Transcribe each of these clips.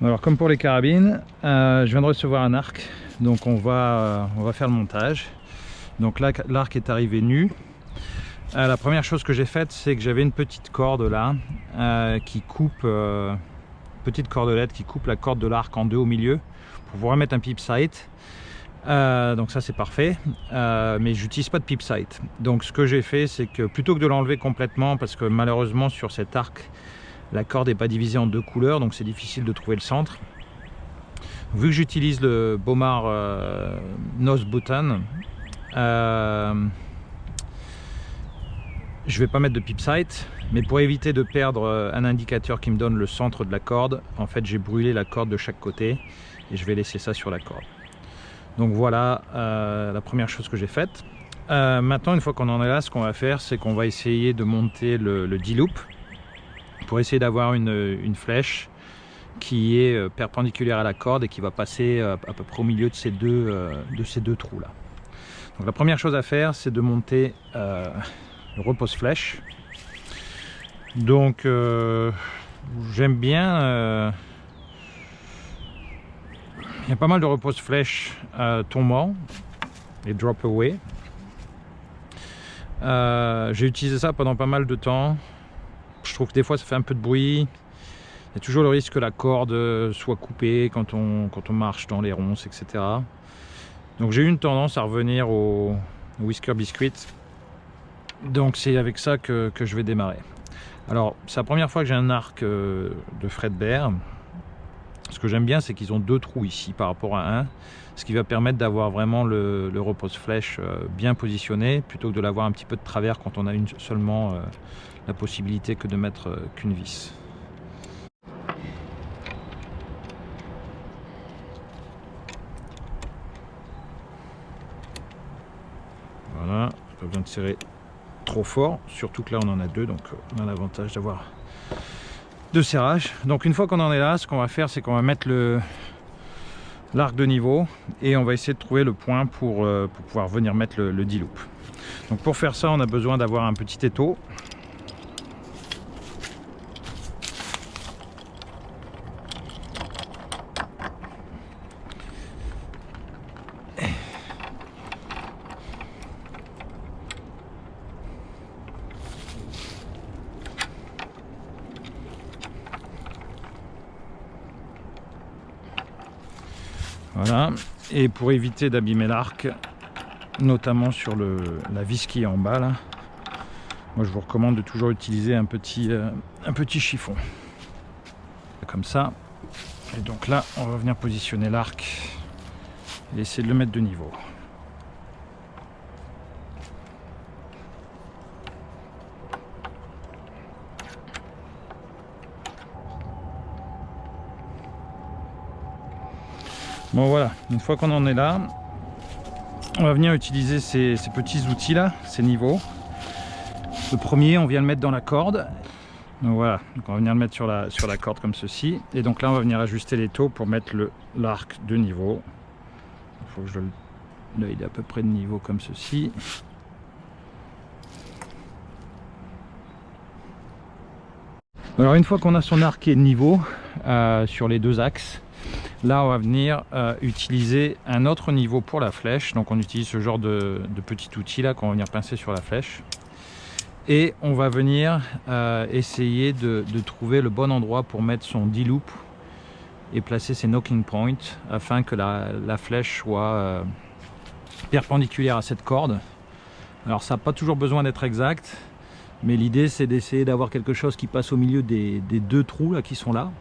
Alors comme pour les carabines, je viens de recevoir un arc, donc on va faire le montage. Donc là l'arc est arrivé nu. La première chose que j'ai faite, c'est que j'avais une petite corde là qui coupe, petite cordelette qui coupe la corde de l'arc en deux au milieu pour pouvoir mettre un peep sight. Donc ça c'est parfait, mais j'utilise pas de peep sight. Donc ce que j'ai fait, c'est que plutôt que de l'enlever complètement, parce que malheureusement sur cet arc la corde n'est pas divisée en deux couleurs, donc c'est difficile de trouver le centre. Vu que j'utilise le Bowmar Nose Button, je vais pas mettre de peep sight, mais pour éviter de perdre un indicateur qui me donne le centre de la corde, en fait j'ai brûlé la corde de chaque côté et je vais laisser ça sur la corde. Donc voilà la première chose que j'ai faite. Maintenant, une fois qu'on en est là, ce qu'on va faire, c'est qu'on va essayer de monter le D-loop pour essayer d'avoir une flèche qui est perpendiculaire à la corde et qui va passer à peu près au milieu de ces deux trous là. Donc la première chose à faire, c'est de monter le repose-flèche. Donc j'aime bien, il y a pas mal de repose-flèches tombants et drop away. J'ai utilisé ça pendant pas mal de temps. Je trouve que des fois ça fait un peu de bruit. Il y a toujours le risque que la corde soit coupée quand on marche dans les ronces, etc. Donc j'ai eu une tendance à revenir au Whisker Biscuit. Donc c'est avec ça que je vais démarrer. Alors c'est la première fois que j'ai un arc de Fredbear. Ce que j'aime bien, c'est qu'ils ont deux trous ici par rapport à un, ce qui va permettre d'avoir vraiment le repose-flèche bien positionné, plutôt que de l'avoir un petit peu de travers quand on a seulement la possibilité que de mettre qu'une vis. Voilà, pas besoin de serrer trop fort, surtout que là on en a deux, donc on a l'avantage d'avoir deux serrages. Donc une fois qu'on en est là, ce qu'on va faire, c'est qu'on va mettre l'arc de niveau et on va essayer de trouver le point pour pouvoir venir mettre le D-loop. Donc pour faire ça, on a besoin d'avoir un petit étau. Voilà, et pour éviter d'abîmer l'arc, notamment sur la vis qui est en bas là, moi je vous recommande de toujours utiliser un petit chiffon comme ça. Et donc là on va venir positionner l'arc et essayer de le mettre de niveau. Bon voilà, une fois qu'on en est là, on va venir utiliser ces petits outils là, ces niveaux. Le premier, on vient le mettre dans la corde. Donc voilà, donc on va venir le mettre sur la corde comme ceci. Et donc là, on va venir ajuster l'étau pour mettre l'arc de niveau. Il faut que je l'aide à peu près de niveau comme ceci. Alors une fois qu'on a son arc qui est de niveau sur les deux axes, là on va venir utiliser un autre niveau pour la flèche. Donc on utilise ce genre de petit outil là qu'on va venir pincer sur la flèche. Et on va venir essayer de trouver le bon endroit pour mettre son D-loop et placer ses knocking points afin que la flèche soit perpendiculaire à cette corde. Alors ça n'a pas toujours besoin d'être exact, mais l'idée c'est d'essayer d'avoir quelque chose qui passe au milieu des deux trous là qui sont là,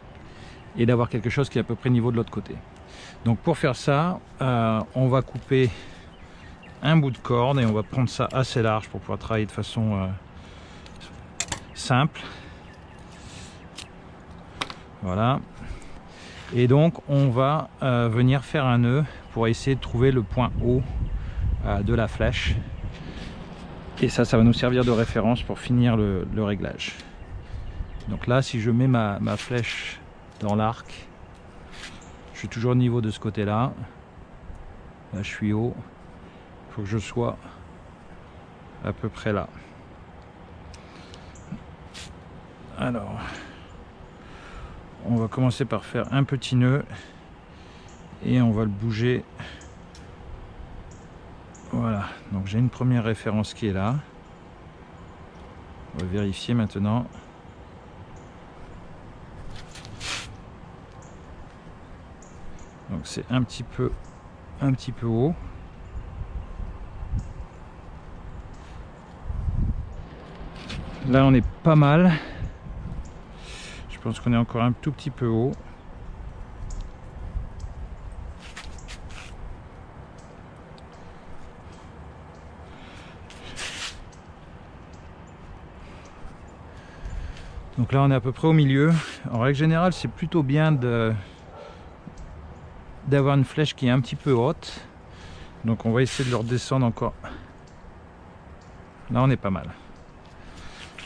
et d'avoir quelque chose qui est à peu près niveau de l'autre côté. Donc pour faire ça, on va couper un bout de corde et on va prendre ça assez large pour pouvoir travailler de façon simple. Voilà. Et donc on va venir faire un nœud pour essayer de trouver le point haut de la flèche. Et ça va nous servir de référence pour finir le réglage. Donc là, si je mets ma flèche dans l'arc, je suis toujours au niveau de ce côté là. Là je suis haut, il faut que je sois à peu près là. Alors On va commencer par faire un petit nœud et on va le bouger. Voilà, donc j'ai une première référence qui est là. On va vérifier maintenant. Donc c'est un petit peu haut. Là on est pas mal. Je pense qu'on est encore un tout petit peu haut. Donc là on est à peu près au milieu. En règle générale c'est plutôt bien d'avoir une flèche qui est un petit peu haute. Donc on va essayer de le redescendre encore. Là on est pas mal.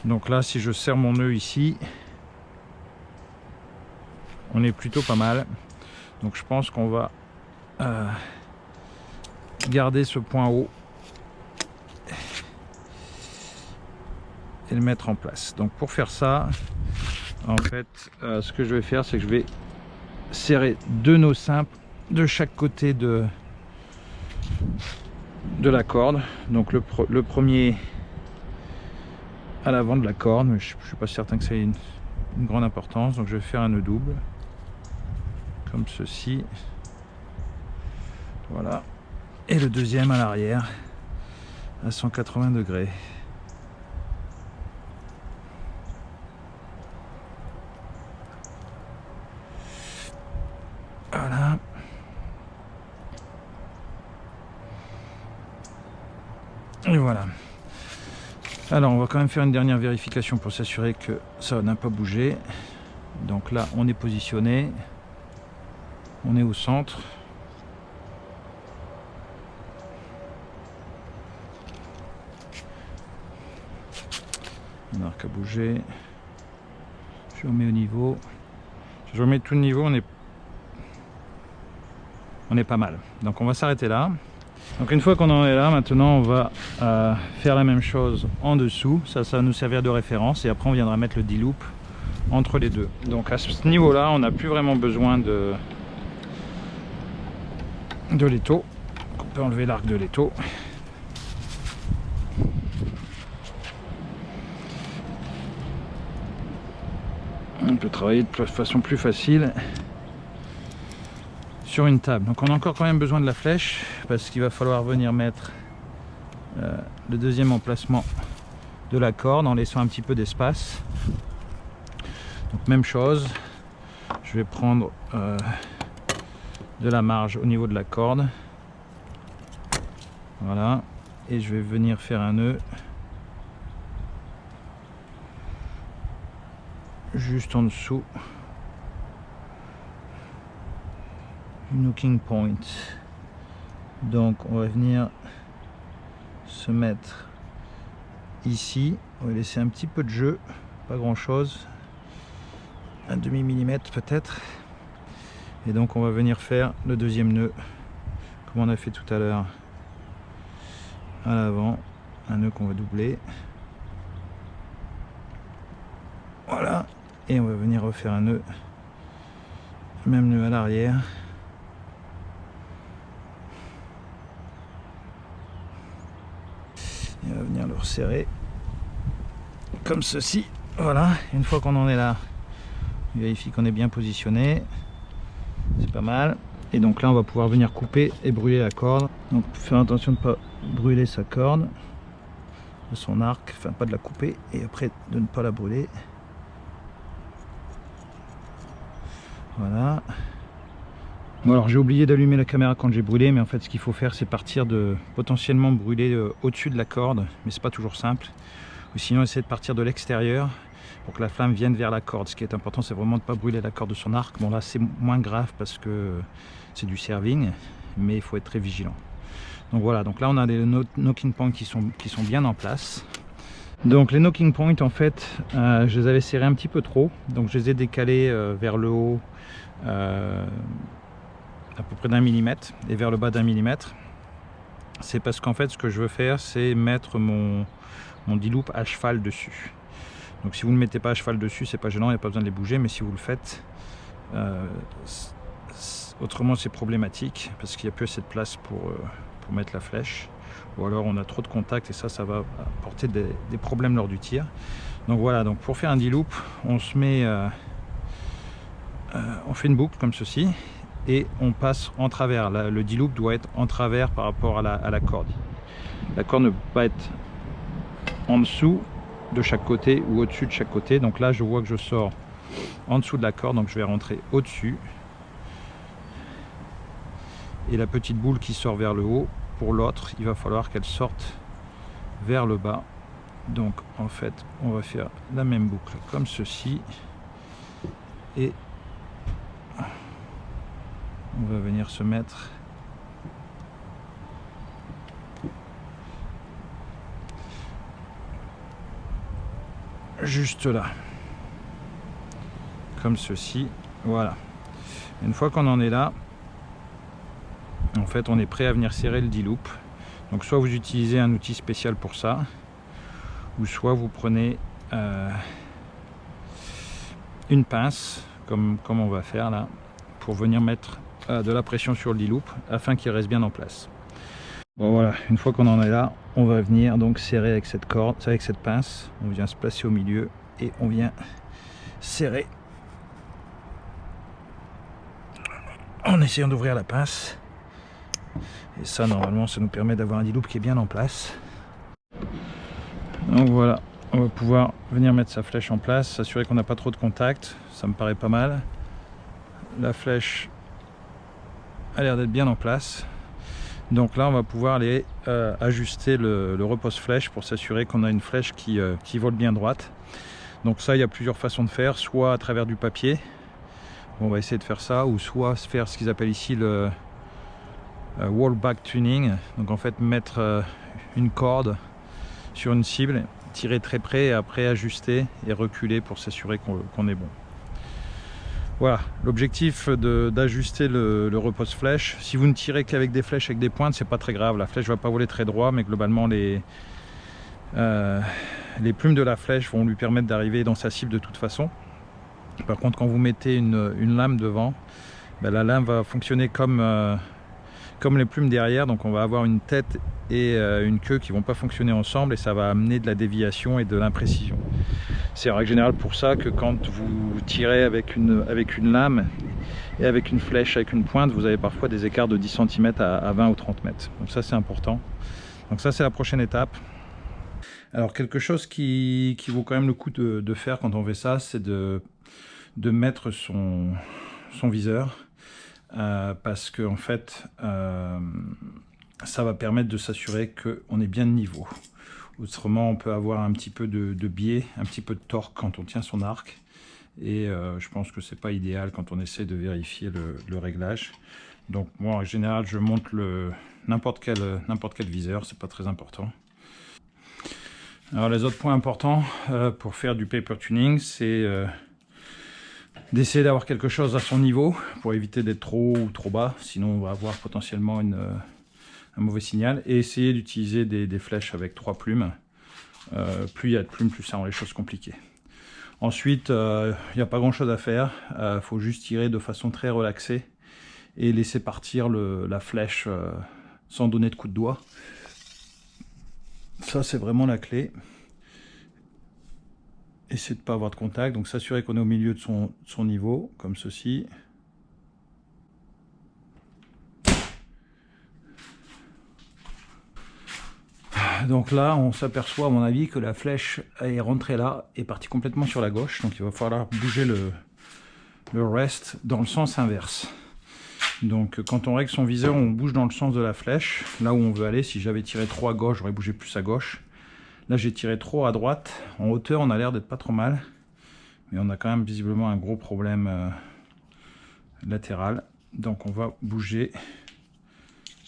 Donc là si je serre mon nœud ici, on est plutôt pas mal. Donc je pense qu'on va garder ce point haut et le mettre en place. Donc pour faire ça, en fait ce que je vais faire, c'est que je vais serrer 2 nœuds simples de chaque côté de la corde. Donc le premier à l'avant de la corde, mais je ne suis pas certain que ça ait une grande importance. Donc je vais faire un nœud double comme ceci, voilà, et le deuxième à l'arrière à 180 degrés. Voilà. Et voilà. Alors on va quand même faire une dernière vérification pour s'assurer que ça n'a pas bougé. Donc là on est positionné, on est au centre. L'arc a bougé. Je remets au niveau. Si je remets tout le niveau, on est pas mal. Donc on va s'arrêter là. Donc une fois qu'on en est là, maintenant on va faire la même chose en dessous. Ça va nous servir de référence et après on viendra mettre le D-loop entre les deux. Donc à ce niveau là, on n'a plus vraiment besoin de l'étau. On peut enlever l'arc de l'étau. On peut travailler de façon plus facile sur une table. Donc on a encore quand même besoin de la flèche parce qu'il va falloir venir mettre le deuxième emplacement de la corde en laissant un petit peu d'espace. Donc même chose, je vais prendre de la marge au niveau de la corde, voilà, et je vais venir faire un nœud juste en dessous du knocking point. Donc on va venir se mettre ici, on va laisser un petit peu de jeu, pas grand chose, un demi millimètre peut-être, et donc on va venir faire le deuxième nœud comme on a fait tout à l'heure à l'avant, un nœud qu'on va doubler, voilà, et on va venir refaire un nœud, même nœud à l'arrière. Et on va venir le resserrer comme ceci, voilà. Une fois qu'on en est là, on vérifie qu'on est bien positionné, c'est pas mal. Et donc là on va pouvoir venir couper et brûler la corde. Donc faire attention de ne pas brûler sa corde, de son arc, enfin pas de la couper, et après de ne pas la brûler. Voilà. Bon, alors j'ai oublié d'allumer la caméra quand j'ai brûlé, mais en fait ce qu'il faut faire c'est partir de potentiellement brûler au-dessus de la corde, mais c'est pas toujours simple. Ou sinon essayer de partir de l'extérieur pour que la flamme vienne vers la corde. Ce qui est important c'est vraiment de ne pas brûler la corde de son arc. Bon là c'est moins grave parce que c'est du serving, mais il faut être très vigilant. Donc voilà, donc là on a des knocking points qui sont bien en place. Donc les knocking points en fait je les avais serrés un petit peu trop, donc je les ai décalés vers le haut à peu près d'1 millimètre et vers le bas d'1 millimètre. C'est parce qu'en fait ce que je veux faire c'est mettre mon D-loop à cheval dessus. Donc si vous ne le mettez pas à cheval dessus c'est pas gênant, il n'y a pas besoin de les bouger, mais si vous le faites Autrement c'est problématique parce qu'il n'y a plus assez de place pour mettre la flèche, ou alors on a trop de contact et ça va apporter des problèmes lors du tir. Donc voilà, donc pour faire un D-loop, on se met on fait une boucle comme ceci et on passe en travers. Le D-loop doit être en travers par rapport à la corde. La corde ne peut pas être en dessous de chaque côté ou au-dessus de chaque côté. Donc là je vois que je sors en dessous de la corde, donc je vais rentrer au-dessus. Et la petite boule qui sort vers le haut, pour l'autre, il va falloir qu'elle sorte vers le bas. Donc en fait, on va faire la même boucle comme ceci. Et on va venir se mettre juste là. Comme ceci. Voilà. Une fois qu'on en est là, en fait on est prêt à venir serrer le D-loop. Donc soit vous utilisez un outil spécial pour ça, ou soit vous prenez une pince comme on va faire là, pour venir mettre de la pression sur le D-loop afin qu'il reste bien en place. Bon voilà, une fois qu'on en est là, on va venir donc serrer avec cette corde, avec cette pince. On vient se placer au milieu et on vient serrer en essayant d'ouvrir la pince. Et ça, normalement, ça nous permet d'avoir un D-loop qui est bien en place. Donc voilà, on va pouvoir venir mettre sa flèche en place, s'assurer qu'on n'a pas trop de contact. Ça me paraît pas mal. La flèche a l'air d'être bien en place. Donc là, on va pouvoir aller ajuster le repose-flèche pour s'assurer qu'on a une flèche qui vole bien droite. Donc ça, il y a plusieurs façons de faire, soit à travers du papier. On va essayer de faire ça, ou soit faire ce qu'ils appellent ici le wall back tuning. Donc en fait mettre une corde sur une cible, tirer très près et après ajuster et reculer pour s'assurer qu'on est bon. Voilà, l'objectif d'ajuster le repose flèche. Si vous ne tirez qu'avec des flèches avec des pointes, c'est pas très grave, la flèche va pas voler très droit, mais globalement les plumes de la flèche vont lui permettre d'arriver dans sa cible de toute façon. Par contre, quand vous mettez une lame devant, ben, la lame va fonctionner comme les plumes derrière, donc on va avoir une tête et une queue qui vont pas fonctionner ensemble et ça va amener de la déviation et de l'imprécision. C'est en règle générale pour ça que quand vous tirez avec une lame et avec une flèche avec une pointe, vous avez parfois des écarts de 10 cm à 20 ou 30 mètres. Donc ça c'est important. Donc ça c'est la prochaine étape. Alors quelque chose qui vaut quand même le coup de faire quand on fait ça, c'est de mettre son viseur. Parce que en fait ça va permettre de s'assurer qu'on est bien de niveau. Autrement on peut avoir un petit peu de biais, un petit peu de torque quand on tient son arc et je pense que c'est pas idéal quand on essaie de vérifier le réglage. Donc moi en général je monte n'importe quel viseur, c'est pas très important. Alors les autres points importants pour faire du paper tuning, c'est d'essayer d'avoir quelque chose à son niveau pour éviter d'être trop haut ou trop bas, sinon on va avoir potentiellement un mauvais signal, et essayer d'utiliser des flèches avec 3 plumes. Plus il y a de plumes, plus ça rend les choses compliquées. Ensuite, il n'y a pas grand chose à faire, il faut juste tirer de façon très relaxée et laisser partir la flèche sans donner de coup de doigt. Ça c'est vraiment la clé. Essayer de ne pas avoir de contact, donc s'assurer qu'on est au milieu de son niveau, comme ceci. Donc là, on s'aperçoit à mon avis que la flèche est rentrée là, est partie complètement sur la gauche, donc il va falloir bouger le reste dans le sens inverse. Donc quand on règle son viseur, on bouge dans le sens de la flèche, là où on veut aller. Si j'avais tiré trop à gauche, j'aurais bougé plus à gauche. Là j'ai tiré trop à droite. En hauteur on a l'air d'être pas trop mal, mais on a quand même visiblement un gros problème latéral. Donc on va bouger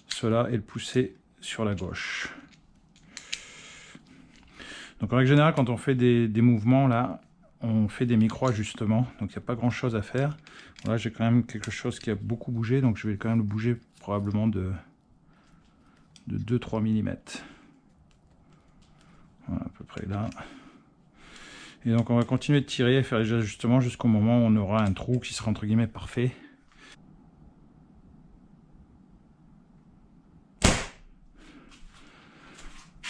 cela et le pousser sur la gauche. Donc en règle générale quand on fait des mouvements là, on fait des micro-ajustements, donc il n'y a pas grand chose à faire. Là j'ai quand même quelque chose qui a beaucoup bougé, donc je vais quand même le bouger probablement de 2-3 mm. Voilà, à peu près là. Et donc on va continuer de tirer et faire les ajustements jusqu'au moment où on aura un trou qui sera entre guillemets parfait.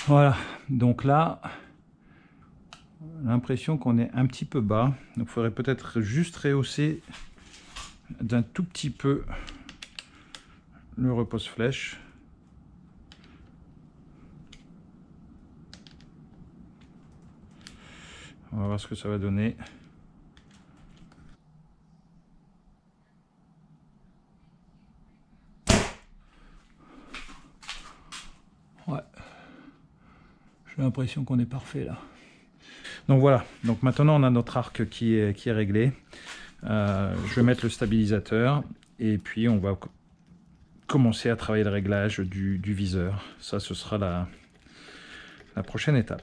Voilà, donc là, l'impression qu'on est un petit peu bas. Donc il faudrait peut-être juste rehausser d'un tout petit peu le repose-flèche. On va voir ce que ça va donner. Ouais. J'ai l'impression qu'on est parfait là. Donc voilà, donc maintenant on a notre arc qui est réglé. Je vais mettre le stabilisateur et puis on va commencer à travailler le réglage du viseur. Ça, ce sera la prochaine étape.